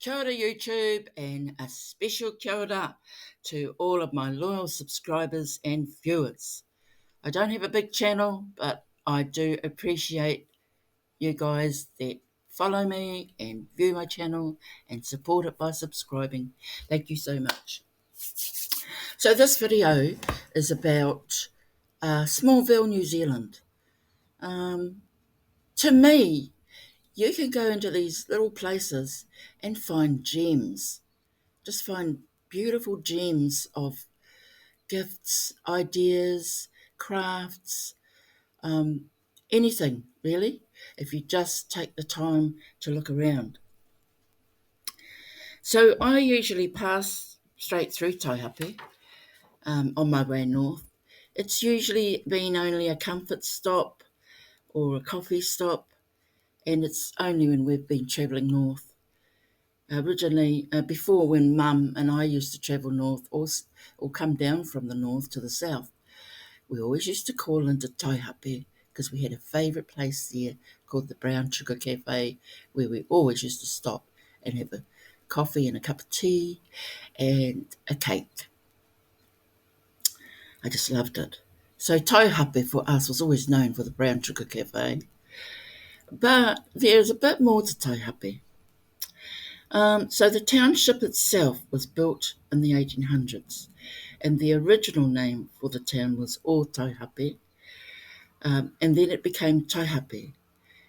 Kia ora YouTube, and a special kia ora to all of my loyal subscribers and viewers. I don't have a big channel, but I do appreciate you guys that follow me and view my channel and support it by subscribing. Thank you so much. So this video is about Smallville, New Zealand. To me, you can go into these little places and find gems. Just find beautiful gems of gifts, ideas, crafts, anything really, if you just take the time to look around. So I usually pass straight through Taihape on my way north. It's usually been only a comfort stop or a coffee stop, and it's only when we've been travelling north. Originally, before, when Mum and I used to travel north or come down from the north to the south, we always used to call into Taihape because we had a favourite place there called the Brown Sugar Cafe, where we always used to stop and have a coffee and a cup of tea and a cake. I just loved it. So Taihape for us was always known for the Brown Sugar Cafe. But there's a bit more to Taihape. So the township itself was built in the 1800s, and the original name for the town was O Taihape, and then it became Taihape,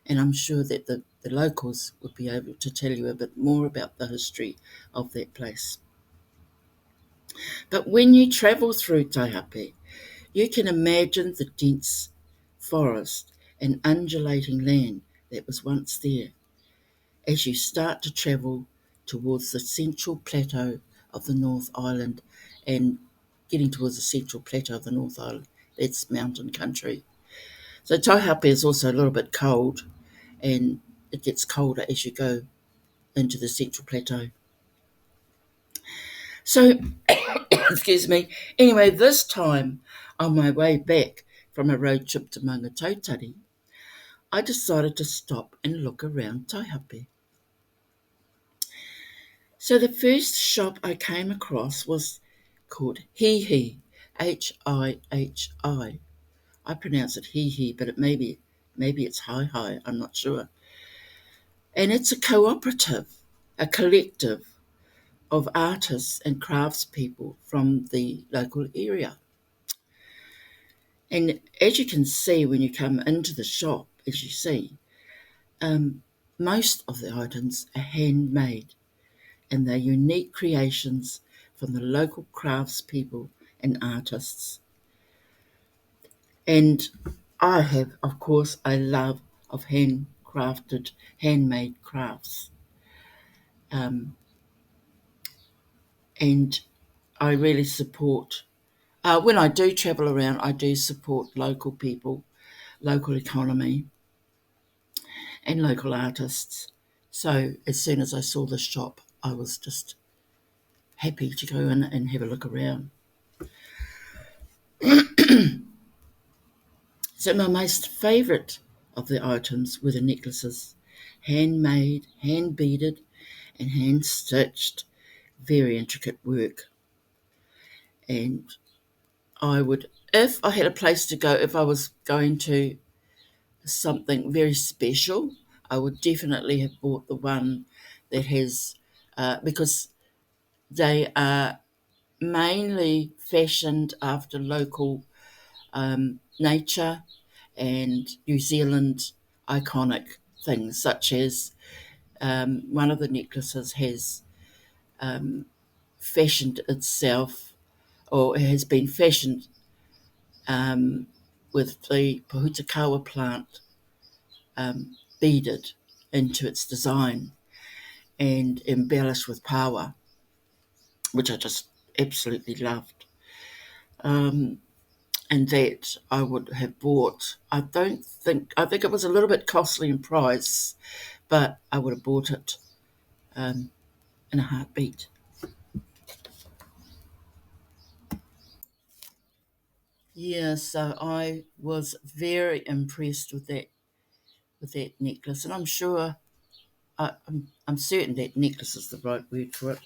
and I'm sure that the locals would be able to tell you a bit more about the history of that place. But when you travel through Taihape, you can imagine the dense forest and undulating land that was once there as you start to travel towards the central plateau of the North Island, and getting towards the central plateau of the North Island, that's mountain country. So Taihape is also a little bit cold, and it gets colder as you go into the central plateau. So, excuse me, anyway, this time on my way back from a road trip to Mangatautari, I decided to stop and look around Taihape. So the first shop I came across was called Hihi, Hihi. I pronounce it Hihi, but maybe it's Hi, I'm not sure. And it's a cooperative, a collective of artists and craftspeople from the local area. And as you can see when you come into the shop, as you see, most of the items are handmade, and they're unique creations from the local craftspeople and artists. And I have, of course, a love of handmade crafts. And I really support, when I do travel around, I do support local people, local economy, and local artists. So as soon as I saw the shop, I was just happy to go in and have a look around. So my most favourite of the items were the necklaces, handmade, hand beaded, and hand stitched, very intricate work. And I would, if I had a place to go, if I was going to something very special, I would definitely have bought the one that has, because they are mainly fashioned after local nature and New Zealand iconic things, such as one of the necklaces has fashioned itself, or has been fashioned with the pohutakawa plant beaded into its design and embellished with paua, which I just absolutely loved. And that I would have bought. I think it was a little bit costly in price, but I would have bought it in a heartbeat. Yeah, so I was very impressed with that necklace, and I'm sure I'm certain that necklace is the right word for it.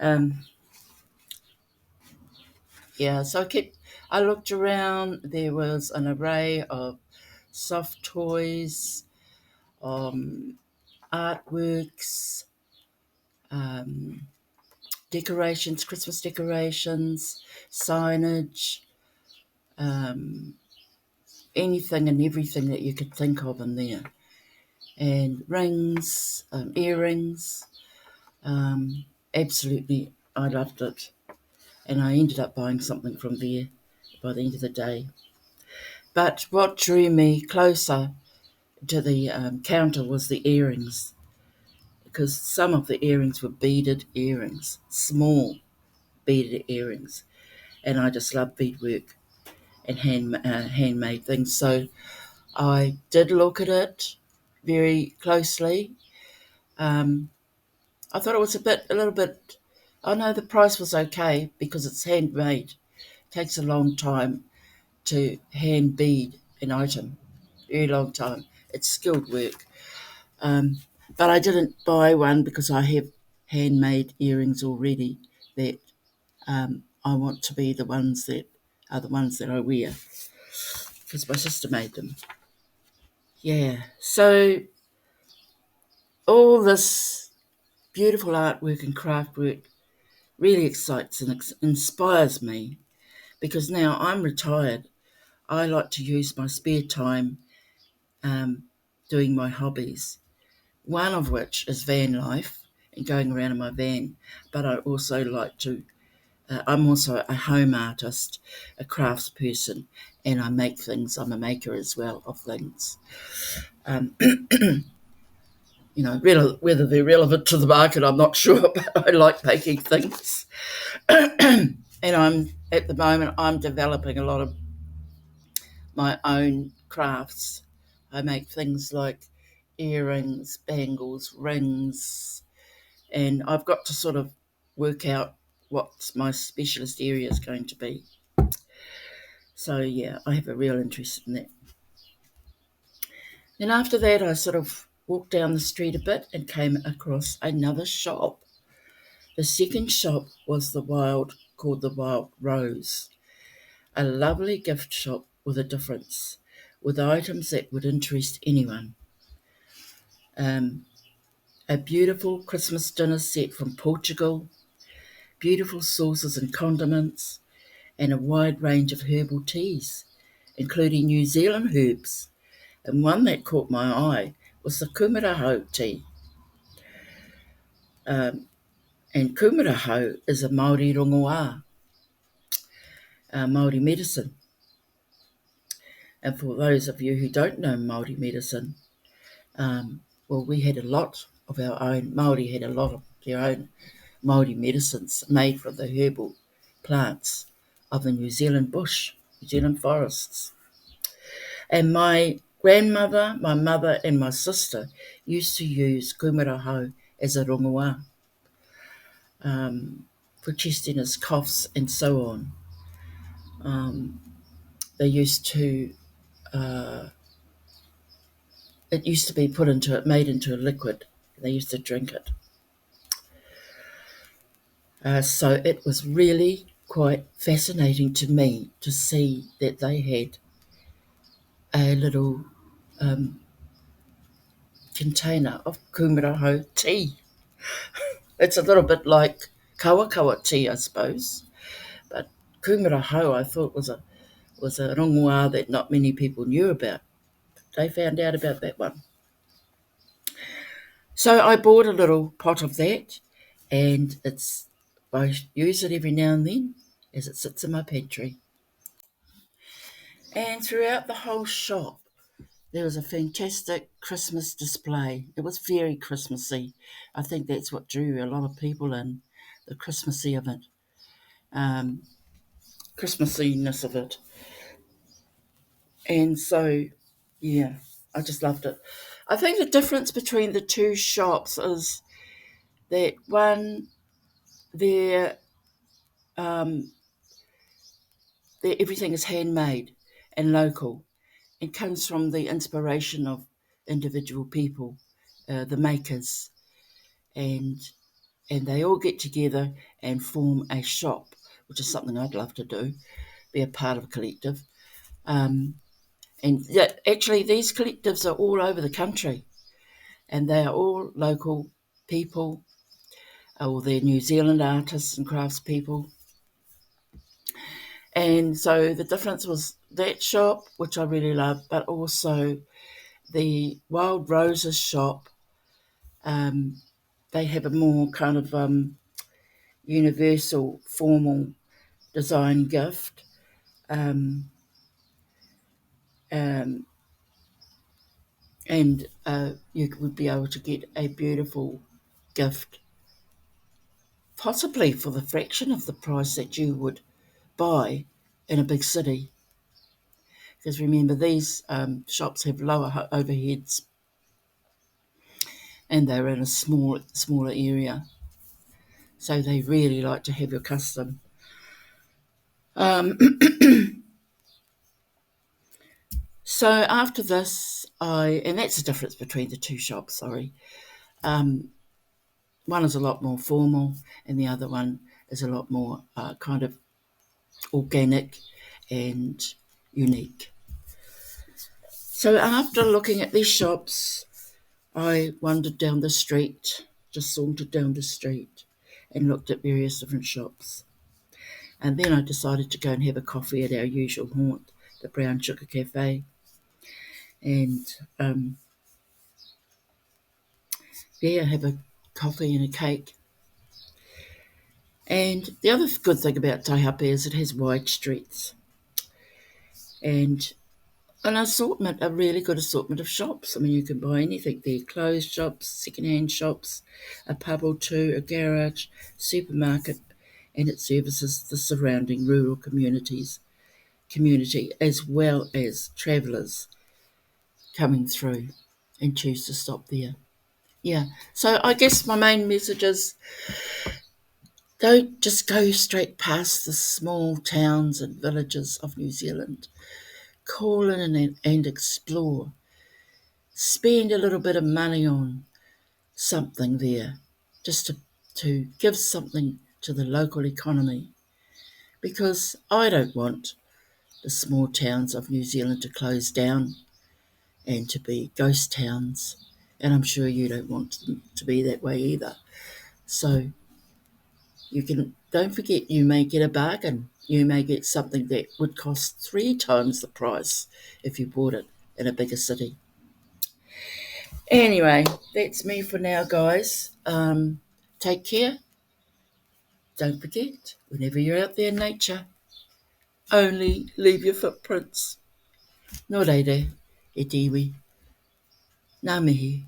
Um, yeah, so I looked around. There was an array of soft toys, um, artworks, um, decorations, Christmas decorations, signage, um, anything and everything that you could think of in there. And rings, earrings. Absolutely, I loved it. And I ended up buying something from there by the end of the day. But what drew me closer to the counter was the earrings, because some of the earrings were beaded earrings, small beaded earrings, and I just love beadwork and handmade things. So I did look at it very closely. Um, I thought it was a little bit. I know the price was okay because it's handmade. It takes a long time to hand bead an item, very long time. It's skilled work. Um, but I didn't buy one because I have handmade earrings already that I want to be the ones that are the ones that I wear because my sister made them. Yeah. So all this beautiful artwork and craft work really excites and inspires me because now I'm retired. I like to use my spare time um, doing my hobbies, one of which is van life and going around in my van. But I also like to, I'm also a home artist, a crafts person, and I make things. I'm a maker as well of things. Um, whether they're relevant to the market, I'm not sure, but I like making things. And at the moment, I'm developing a lot of my own crafts. I make things like earrings, bangles, rings, and I've got to sort of work out what my specialist area is going to be. So yeah, I have a real interest in that. Then after that, I sort of walked down the street a bit and came across another shop. The second shop was called the Wild Rose, a lovely gift shop with a difference, with items that would interest anyone. Um, a beautiful Christmas dinner set from Portugal, beautiful sauces and condiments, and a wide range of herbal teas, including New Zealand herbs. And one that caught my eye was the kumaraho tea. Um, and kumaraho is a Māori rongoā, Māori medicine. And for those of you who don't know Māori medicine, well, we had a lot of our own, Māori had a lot of their own Māori medicines made from the herbal plants of the New Zealand bush, New Zealand forests. And my grandmother, my mother and my sister used to use kumaraho as a rongoā for chestiness, coughs and so on. They used to, it used to be made into a liquid. They used to drink it. So it was really quite fascinating to me to see that they had a little container of kumaraho tea. It's a little bit like kawakawa tea, I suppose, but kumaraho I thought was a rongoā that not many people knew about. They found out about that one. So I bought a little pot of that, and I use it every now and then as it sits in my pantry. And throughout the whole shop, there was a fantastic Christmas display. It was very Christmassy. I think that's what drew a lot of people in, the Christmassy of it, um, Christmassiness of it. And so, yeah, I just loved it. I think the difference between the two shops is that one, their um, everything is handmade and local and comes from the inspiration of individual people the makers, and they all get together and form a shop, which is something I'd love to do, be a part of a collective. Um, actually, these collectives are all over the country, and they are all local people, or they're New Zealand artists and craftspeople. And so the difference was that shop, which I really love, but also the Wild Roses shop. Um, they have a more kind of universal, formal design gift. Um, um, and you would be able to get a beautiful gift, possibly for the fraction of the price that you would buy in a big city. Because remember, these shops have lower overheads, and they're in a smaller area, so they really like to have your custom. Um, so after this, and that's the difference between the two shops. Sorry, one is a lot more formal, and the other one is a lot more kind of organic and unique. So after looking at these shops, I wandered down the street, just sauntered down the street, and looked at various different shops. And then I decided to go and have a coffee at our usual haunt, the Brown Sugar Cafe. And have a coffee and a cake. And the other good thing about Taihape is it has wide streets and an assortment, a really good assortment of shops. I mean, you can buy anything there: clothes shops, second-hand shops, a pub or two, a garage, supermarket, and it services the surrounding rural community as well as travellers coming through and choose to stop there. Yeah, so I guess my main message is don't just go straight past the small towns and villages of New Zealand. Call in and explore. Spend a little bit of money on something there just to give something to the local economy, because I don't want the small towns of New Zealand to close down and to be ghost towns, and I'm sure you don't want them to be that way either. So don't forget, you may get a bargain. You may get something that would cost 3 times the price if you bought it in a bigger city. Anyway, that's me for now, guys. Take care. Don't forget, whenever you're out there in nature, only leave your footprints. Nō reire, e te iwi. Ngā mihi.